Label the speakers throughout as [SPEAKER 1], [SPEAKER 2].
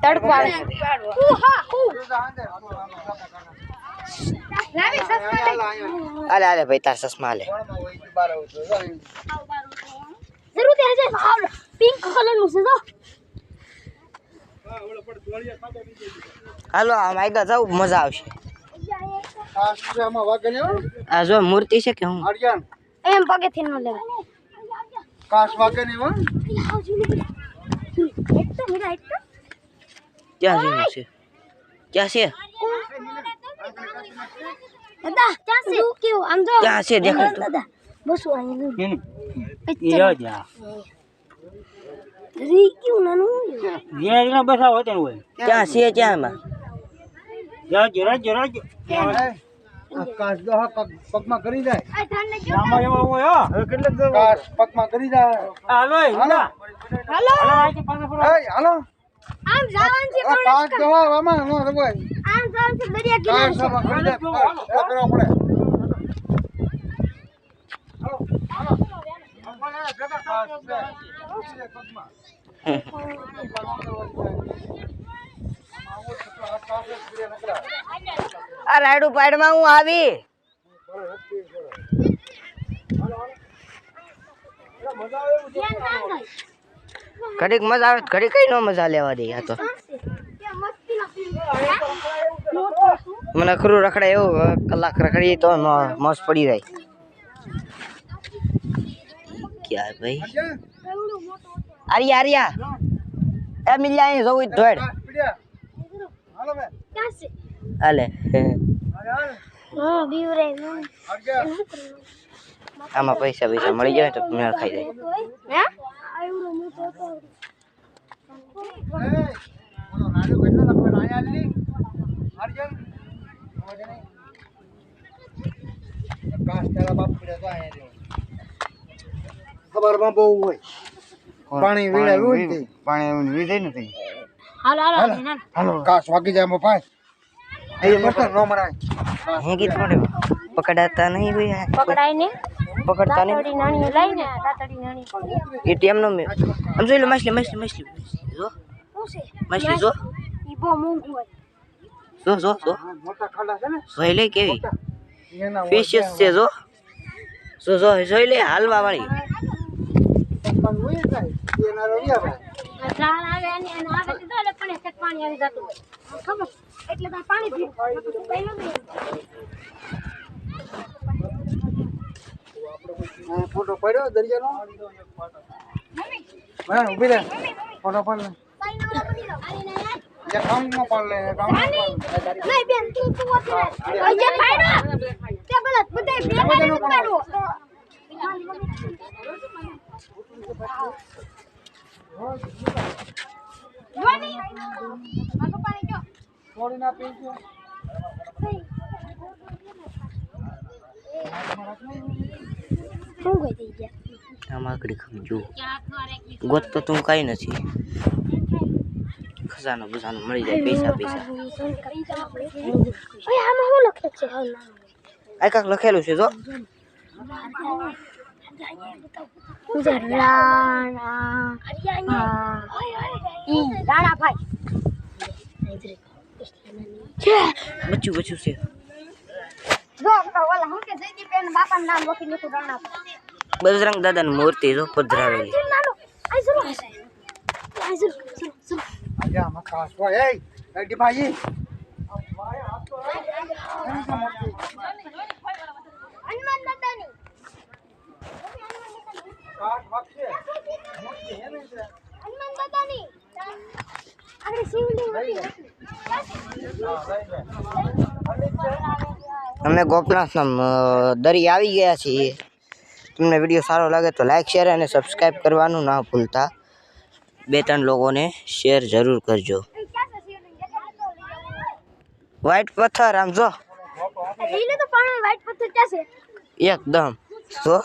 [SPEAKER 1] તડકો આવે
[SPEAKER 2] આલે આલે ભાઈ તાર ચશ્મા આલે
[SPEAKER 1] જરૂર તે હજે પિંક કલર નું છે જો
[SPEAKER 2] હાલો આમ આગળ જાવ મજા આવશે આ જો મૂર્તિ છે કે હું
[SPEAKER 1] એમ પગેથી ન લેવાય
[SPEAKER 3] કાશ વાગે ને હો
[SPEAKER 2] ક્યાં જીનું છે ક્યાં છે
[SPEAKER 1] દાદા ક્યાં છે કેવું આમ જો
[SPEAKER 2] ક્યાં છે દેખાય તો
[SPEAKER 1] દાદા બસ અહીં
[SPEAKER 4] ઈયો જા
[SPEAKER 1] રી ક્યું નાનું
[SPEAKER 4] યેના બસા હોતે હોય
[SPEAKER 2] ક્યાં છે ક્યાં માં
[SPEAKER 4] રાજ
[SPEAKER 3] કાશ દો પગમાં કરી જાય
[SPEAKER 1] આ ધાન ને
[SPEAKER 4] રામા એવો હોય હવે કેટલે
[SPEAKER 3] કાશ પગમાં કરી જાય
[SPEAKER 4] હાલો
[SPEAKER 1] હાલો
[SPEAKER 4] આજે પાછો ફરો
[SPEAKER 3] હાલો
[SPEAKER 1] આમ જવાનું છે પણ
[SPEAKER 3] કાશ દો આમાં નો રવાય
[SPEAKER 1] આમ જવાનું છે દરિયા કિનારે
[SPEAKER 3] કાશ પગમાં કરી જાય કરવો પડે
[SPEAKER 2] આ રાયડું પાડમાં હું આવી ઘડીક મજા આવે ઘડી કઈ નો મજા લેવા દે આ તો મને ખરું રખડાય એવું કલાક રખડી તો મસ્ત પડી જાય ક્યાં ભાઈ આર્યા આર્યા એ મિલ્યા અહીં જવું ધોડ
[SPEAKER 3] હાલો મે
[SPEAKER 1] ક્યાં છે
[SPEAKER 2] હાલે
[SPEAKER 1] હા બીવરે
[SPEAKER 2] આમાં પૈસા પૈસા મળી જાય તો મેળ ખાઈ જાય
[SPEAKER 1] હે આવડો મોટો હતો
[SPEAKER 3] ઓનો નાનો કેટલો લખવા આયા આલી અર્જન કાશ તારા બાપ પડે તો આયા ખબર માં બહુ હોય પાણી વીડાયું હોય ને પાણી વીડે નથી
[SPEAKER 1] હાલો હાલો
[SPEAKER 3] હાલો કાશ વાગી જાય મો ભાઈ એ મત નો મરાય
[SPEAKER 2] હું કીધું પડે પકડાતા નહીં ભાઈ
[SPEAKER 1] પકડાય ને
[SPEAKER 2] પકડતા નહીં
[SPEAKER 1] દાતડી નાની લઈને દાતડી નાની
[SPEAKER 2] એટીએમ નો મે આમ જોઈ લો મછલી જો
[SPEAKER 1] શું છે
[SPEAKER 2] મછલી જો
[SPEAKER 1] ઈ બહુ મોંઘું હોય
[SPEAKER 2] જો
[SPEAKER 3] મોટા ખાડા છે ને
[SPEAKER 2] જોઈ લે કેવી
[SPEAKER 3] એના
[SPEAKER 2] ફિશિયસ છે જો જોઈ લે હાલવા વાળી
[SPEAKER 3] પણ હોય જાય એના રોયા ભાઈ
[SPEAKER 1] ઝાડ આવે અને આવે તો એટલે પણ એક પાણી આવી જતું હોય ખબર એટલે તો પાણી પીવું પહેલું
[SPEAKER 3] ફોટો પડ્યો દરિયાનો હા ઉભી રે ફોટો પાડ લે જે કામમાં પાડ લે કામમાં પાડ લે
[SPEAKER 1] નહીં બેન તું ઓછી રે ઓય જે પાડો તે બળદ બધાય ભેગા ન પાડો જોની માગો પાણી જો
[SPEAKER 3] થોડી ના પી ગયો
[SPEAKER 1] શું ગઈ થઈ ગયા
[SPEAKER 2] આમાં આગળ ખમજો ગોત તો તું કઈ નથી ખજાનો બજાનો મળી જાય પૈસા
[SPEAKER 1] ઓય આમાં શું લખે છે
[SPEAKER 2] આ કાક લખેલું છે જો
[SPEAKER 1] રાણાભાઈ
[SPEAKER 2] બચ્ચું છે
[SPEAKER 1] જો ઓલા હું કે જયદીપ બેન બાપાનું નામ લખી લીધું રાણાભાઈ
[SPEAKER 2] બજરંગ દાદાની મૂર્તિ જો પધરાવેલી
[SPEAKER 1] આઈ જરો
[SPEAKER 3] આજે આમાં કાશ હોય એ રેડી ભાઈ
[SPEAKER 1] હનુમાન દાદાની
[SPEAKER 3] કાશ વાગશે
[SPEAKER 1] હનુમાન દાદાની આપણે શિવલિંગ
[SPEAKER 2] અમે ગોપનાથના દરિયા આવી ગયા છીએ તમને વિડીયો સારો લાગે તો લાઈક શેર અને સબસ્ક્રાઈબ કરવાનું ના ભૂલતા 2-3 લોકોને શેર જરૂર કરજો વ્હાઈટ પથ્થર આમ જો
[SPEAKER 1] એને તો પાણી વ્હાઈટ પથ્થર ક્યાં છે
[SPEAKER 2] એકદમ જો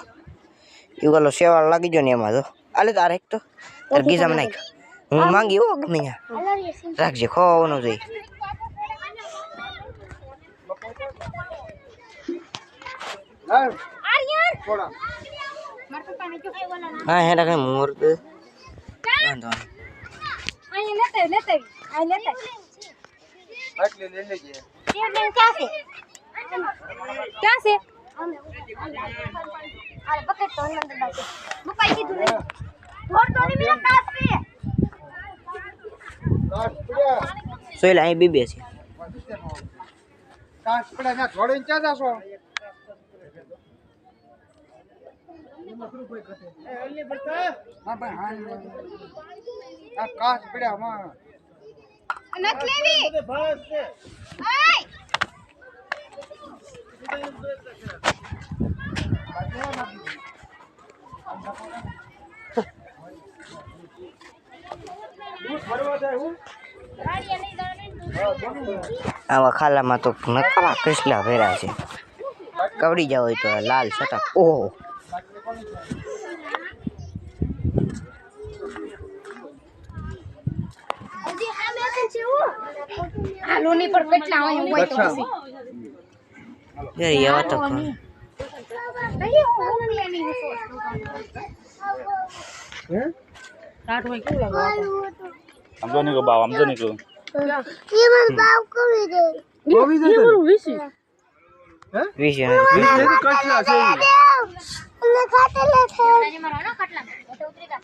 [SPEAKER 2] ઈ ઓલો શેવાળ લાગી ગયો ને એમાં જો આલે તારે એક તો તાર ગીજામાં નાખ હું માંગી હો ગમે ત્યાં રાખજે ખોવાનું જોઈ
[SPEAKER 3] હા
[SPEAKER 1] આર્યન
[SPEAKER 3] થોડા
[SPEAKER 1] માર પપ્પાને જો
[SPEAKER 2] હા હેડા કઈ મૂર્ત વાંધો
[SPEAKER 1] અહીંયા લેતે આ લેતા
[SPEAKER 3] આટલી લઈ લેજે
[SPEAKER 1] તે બેન ક્યાં છે અરે બકેટ તો અંદર દાવ મુકાઈ દીધું ને થોડ તો ની મેરા કાસ છે
[SPEAKER 3] કાચ પડ્યા
[SPEAKER 2] સોયલા અહીં બીબે છે
[SPEAKER 3] કાચ પડ્યા ના થોડીને ક્યાં જાશો હા ભાઈ હા આ કાચ પડ્યા માં
[SPEAKER 1] નત લેવી ઓય
[SPEAKER 2] આવા ખાલામાં તો નકરા કૃષ્લા ભેરા છે કવડી જાવ હોય તો લાલ સટા ઓહો
[SPEAKER 1] હજી સામે છે હું આ લોની પર કેટલા હોય હું તો પછી
[SPEAKER 2] યાર એવા તો
[SPEAKER 1] નહીં હું લેની હું
[SPEAKER 3] હે
[SPEAKER 4] આમ જો નીકળો બાવ આમ જો નીકળો
[SPEAKER 1] ये मन बाप को भी दे
[SPEAKER 3] ગોવી દે હે
[SPEAKER 2] વિશે
[SPEAKER 3] વીસ ને કટલા છે
[SPEAKER 1] ને ખાતે લે છે રાજી મારો ના ખાટલા તો ઉતરી જા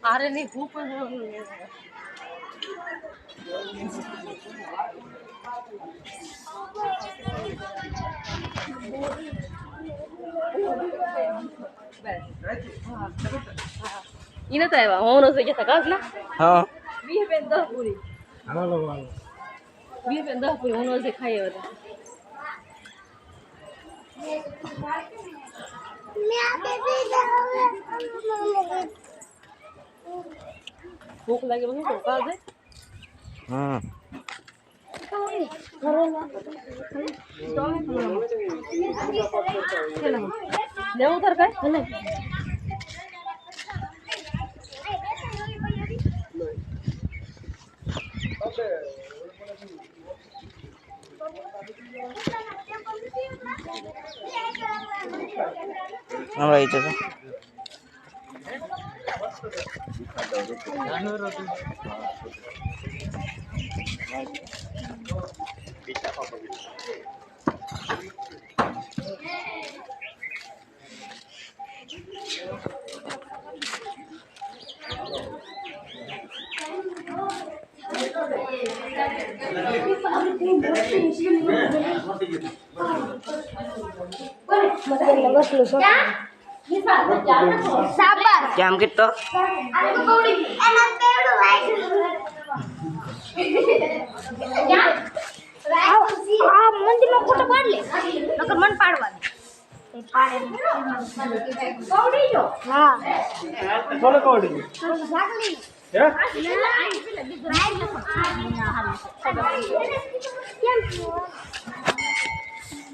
[SPEAKER 5] अरे नहीं भूख इन्हें तो है वहाँ उन्होंने से क्या थका ना
[SPEAKER 2] हाँ
[SPEAKER 5] 20 पेन 10 पूरी 20 पेन 10 पूरी उन्होंने से खाई होता भूख लगे बस तो काज है ले उधर का चले
[SPEAKER 2] हाँ भाई तो क्या हम कितो
[SPEAKER 1] મંદિર નો ફોટો પાડ લે નકર મન પાડવાનું કવડી જો હા
[SPEAKER 3] બોલો કોડી
[SPEAKER 1] સાગલી
[SPEAKER 3] હે
[SPEAKER 1] કેમ